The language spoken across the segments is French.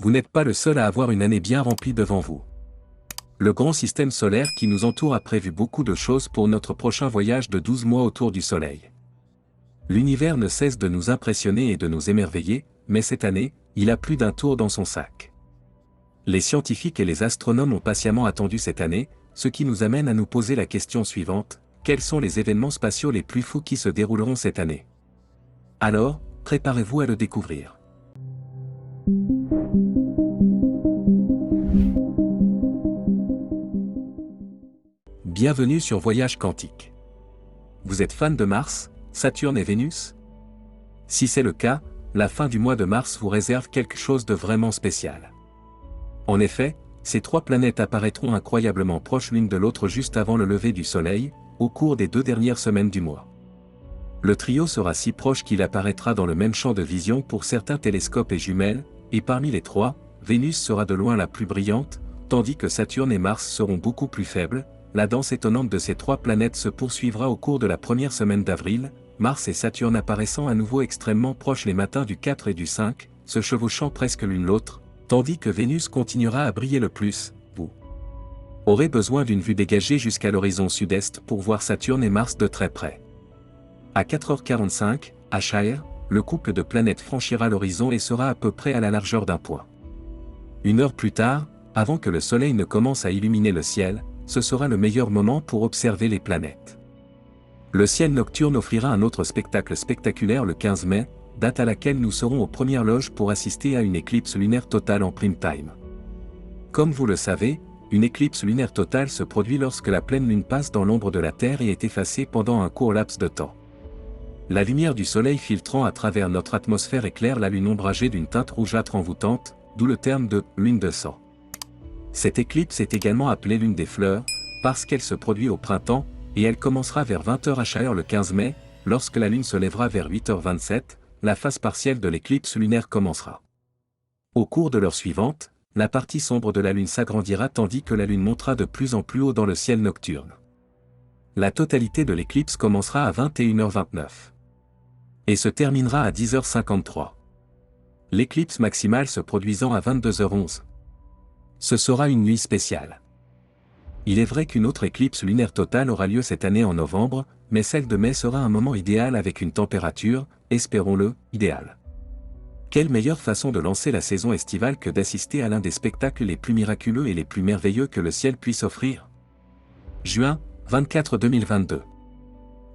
vous n'êtes pas le seul à avoir une année bien remplie devant vous. Le grand système solaire qui nous entoure a prévu beaucoup de choses pour notre prochain voyage de 12 mois autour du Soleil. L'univers ne cesse de nous impressionner et de nous émerveiller, mais cette année, il a plus d'un tour dans son sac. Les scientifiques et les astronomes ont patiemment attendu cette année, ce qui nous amène à nous poser la question suivante: quels sont les événements spatiaux les plus fous qui se dérouleront cette année? Alors, préparez-vous à le découvrir. Bienvenue sur Voyage Quantique. Vous êtes fan de Mars, Saturne et Vénus? Si c'est le cas, la fin du mois de mars vous réserve quelque chose de vraiment spécial. En effet, ces trois planètes apparaîtront incroyablement proches l'une de l'autre juste avant le lever du Soleil, au cours des 2 dernières semaines du mois. Le trio sera si proche qu'il apparaîtra dans le même champ de vision pour certains télescopes et jumelles, et parmi les trois, Vénus sera de loin la plus brillante, tandis que Saturne et Mars seront beaucoup plus faibles. La danse étonnante de ces trois planètes se poursuivra au cours de la première semaine d'avril, Mars et Saturne apparaissant à nouveau extrêmement proches les matins du 4 et du 5, se chevauchant presque l'une l'autre, tandis que Vénus continuera à briller le plus. Vous aurez besoin d'une vue dégagée jusqu'à l'horizon sud-est pour voir Saturne et Mars de très près. À 4h45, HAR, le couple de planètes franchira l'horizon et sera à peu près à la largeur d'un point. 1 heure plus tard, avant que le Soleil ne commence à illuminer le ciel, ce sera le meilleur moment pour observer les planètes. Le ciel nocturne offrira un autre spectacle spectaculaire le 15 mai, date à laquelle nous serons aux premières loges pour assister à une éclipse lunaire totale en prime time. Comme vous le savez, une éclipse lunaire totale se produit lorsque la pleine lune passe dans l'ombre de la Terre et est effacée pendant un court laps de temps. La lumière du Soleil filtrant à travers notre atmosphère éclaire la Lune ombragée d'une teinte rougeâtre envoûtante, d'où le terme de « lune de sang ». Cette éclipse est également appelée lune des fleurs, parce qu'elle se produit au printemps, et elle commencera vers 20h HAR le 15 mai, lorsque la Lune se lèvera vers 8h27, la phase partielle de l'éclipse lunaire commencera. Au cours de l'heure suivante, la partie sombre de la Lune s'agrandira tandis que la Lune montera de plus en plus haut dans le ciel nocturne. La totalité de l'éclipse commencera à 21h29. Et se terminera à 10h53. L'éclipse maximale se produisant à 22h11. Ce sera une nuit spéciale. Il est vrai qu'une autre éclipse lunaire totale aura lieu cette année en novembre, mais celle de mai sera un moment idéal avec une température, espérons-le, idéale. Quelle meilleure façon de lancer la saison estivale que d'assister à l'un des spectacles les plus miraculeux et les plus merveilleux que le ciel puisse offrir? Juin 24 2022.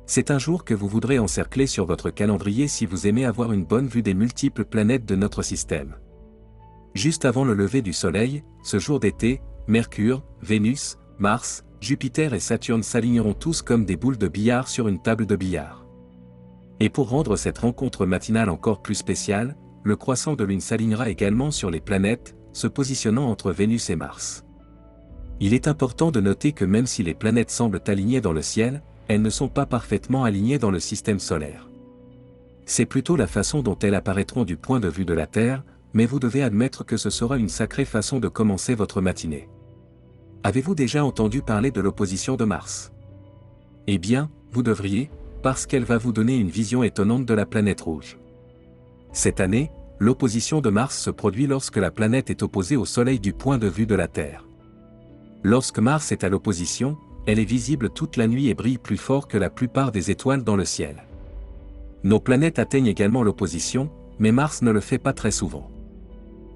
C'est un jour que vous voudrez encercler sur votre calendrier si vous aimez avoir une bonne vue des multiples planètes de notre système. Juste avant le lever du Soleil, ce jour d'été, Mercure, Vénus, Mars, Jupiter et Saturne s'aligneront tous comme des boules de billard sur une table de billard. Et pour rendre cette rencontre matinale encore plus spéciale, le croissant de Lune s'alignera également sur les planètes, se positionnant entre Vénus et Mars. Il est important de noter que même si les planètes semblent alignées dans le ciel, elles ne sont pas parfaitement alignées dans le système solaire. C'est plutôt la façon dont elles apparaîtront du point de vue de la Terre, mais vous devez admettre que ce sera une sacrée façon de commencer votre matinée. Avez-vous déjà entendu parler de l'opposition de Mars? Eh bien, vous devriez, parce qu'elle va vous donner une vision étonnante de la planète rouge. Cette année, l'opposition de Mars se produit lorsque la planète est opposée au Soleil du point de vue de la Terre. Lorsque Mars est à l'opposition, elle est visible toute la nuit et brille plus fort que la plupart des étoiles dans le ciel. Nos planètes atteignent également l'opposition, mais Mars ne le fait pas très souvent.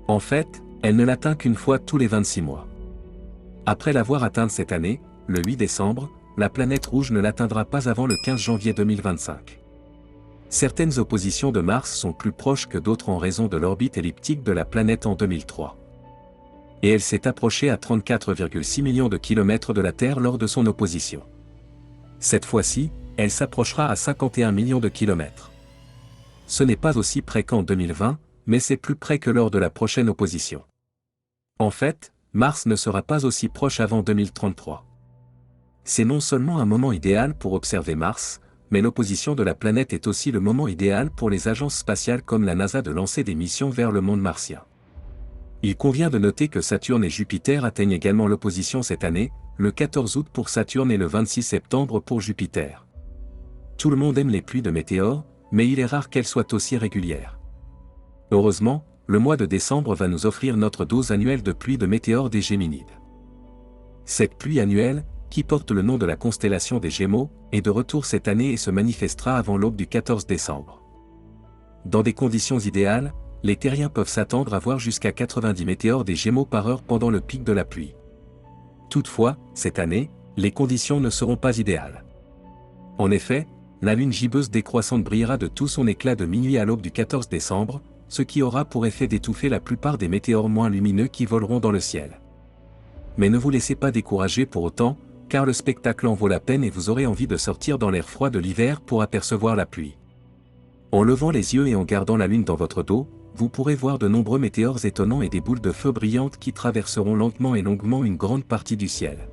En fait, elle ne l'atteint qu'une fois tous les 26 mois. Après l'avoir atteinte cette année, le 8 décembre, la planète rouge ne l'atteindra pas avant le 15 janvier 2025. Certaines oppositions de Mars sont plus proches que d'autres en raison de l'orbite elliptique de la planète en 2003. Et elle s'est approchée à 34,6 millions de kilomètres de la Terre lors de son opposition. Cette fois-ci, elle s'approchera à 51 millions de kilomètres. Ce n'est pas aussi près qu'en 2020, mais c'est plus près que lors de la prochaine opposition. En fait, Mars ne sera pas aussi proche avant 2033. C'est non seulement un moment idéal pour observer Mars, mais l'opposition de la planète est aussi le moment idéal pour les agences spatiales comme la NASA de lancer des missions vers le monde martien. Il convient de noter que Saturne et Jupiter atteignent également l'opposition cette année, le 14 août pour Saturne et le 26 septembre pour Jupiter. Tout le monde aime les pluies de météores, mais il est rare qu'elles soient aussi régulières. Heureusement, le mois de décembre va nous offrir notre dose annuelle de pluie de météores des Géminides. Cette pluie annuelle, qui porte le nom de la constellation des Gémeaux, est de retour cette année et se manifestera avant l'aube du 14 décembre. Dans des conditions idéales, les terriens peuvent s'attendre à voir jusqu'à 90 météores des Gémeaux par heure pendant le pic de la pluie. Toutefois, cette année, les conditions ne seront pas idéales. En effet, la lune gibbeuse décroissante brillera de tout son éclat de minuit à l'aube du 14 décembre, ce qui aura pour effet d'étouffer la plupart des météores moins lumineux qui voleront dans le ciel. Mais ne vous laissez pas décourager pour autant, car le spectacle en vaut la peine et vous aurez envie de sortir dans l'air froid de l'hiver pour apercevoir la pluie. En levant les yeux et en gardant la lune dans votre dos, vous pourrez voir de nombreux météores étonnants et des boules de feu brillantes qui traverseront lentement et longuement une grande partie du ciel.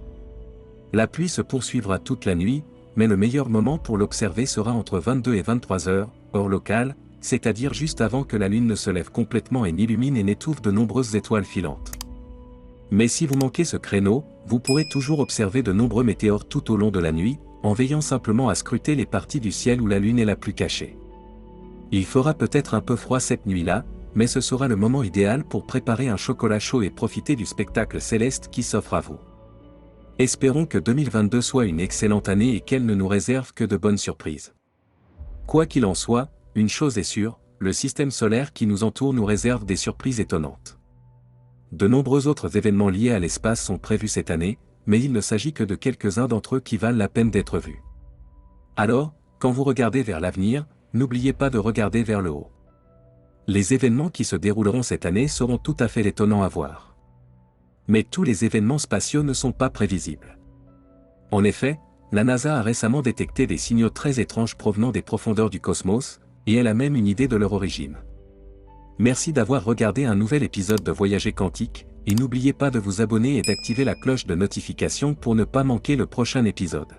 La pluie se poursuivra toute la nuit, mais le meilleur moment pour l'observer sera entre 22 et 23 heures, heure locale, c'est-à-dire juste avant que la lune ne se lève complètement et n'illumine et n'étouffe de nombreuses étoiles filantes. Mais si vous manquez ce créneau, vous pourrez toujours observer de nombreux météores tout au long de la nuit, en veillant simplement à scruter les parties du ciel où la lune est la plus cachée. Il fera peut-être un peu froid cette nuit-là, mais ce sera le moment idéal pour préparer un chocolat chaud et profiter du spectacle céleste qui s'offre à vous. Espérons que 2022 soit une excellente année et qu'elle ne nous réserve que de bonnes surprises. Quoi qu'il en soit, une chose est sûre, le système solaire qui nous entoure nous réserve des surprises étonnantes. De nombreux autres événements liés à l'espace sont prévus cette année, mais il ne s'agit que de quelques-uns d'entre eux qui valent la peine d'être vus. Alors, quand vous regardez vers l'avenir, n'oubliez pas de regarder vers le haut. Les événements qui se dérouleront cette année seront tout à fait étonnants à voir. Mais tous les événements spatiaux ne sont pas prévisibles. En effet, la NASA a récemment détecté des signaux très étranges provenant des profondeurs du cosmos, et elle a même une idée de leur origine. Merci d'avoir regardé un nouvel épisode de Voyager Quantique, et n'oubliez pas de vous abonner et d'activer la cloche de notification pour ne pas manquer le prochain épisode.